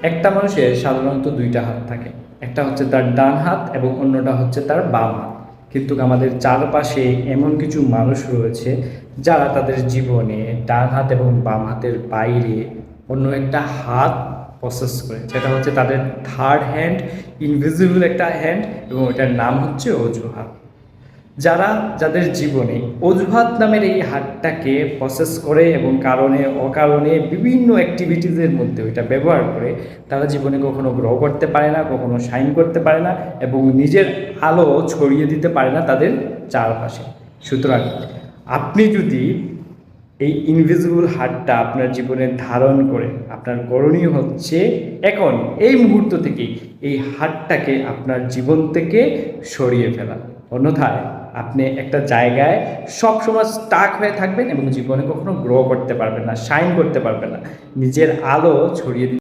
একটা মানুষের সাধারণত দুইটা হাত থাকে, একটা হচ্ছে তার ডান হাত এবং অন্যটা হচ্ছে তার বাম হাত। কিন্তু আমাদের চারপাশে এমন কিছু মানুষ রয়েছে যারা তাদের জীবনে ডান হাত এবং বাম হাতের বাইরে অন্য একটা হাত প্রসেস করে, সেটা হচ্ছে তাদের থার্ড হ্যান্ড, ইনভিজিবল একটা হ্যান্ড, এবং ওটার নাম হচ্ছে অজুহাত। যাদের জীবনে অজুহাত নামের এই হাতটাকে প্রসেস করে এবং কারণে অকারণে বিভিন্ন অ্যাক্টিভিটিসের মধ্যে ওইটা ব্যবহার করে, তারা জীবনে কখনো গ্রো করতে পারে না, কখনো শাইন করতে পারে না, এবং নিজের আলো ছড়িয়ে দিতে পারে না তাদের চারপাশে। সুতরাং আপনি যদি এই ইনভিজিবল হার্টটা আপনার জীবনে ধারণ করে, আপনার করণীয় হচ্ছে এখন এই মুহূর্ত থেকে এই হার্টটাকে আপনার জীবন থেকে সরিয়ে ফেলা। অন্যথায় আপনি একটা জায়গায় সবসময় স্টাক হয়ে থাকবেন এবং জীবনে কখনো গ্রো করতে পারবেন না, শাইন করতে পারবেন না, নিজের আলো ছড়িয়ে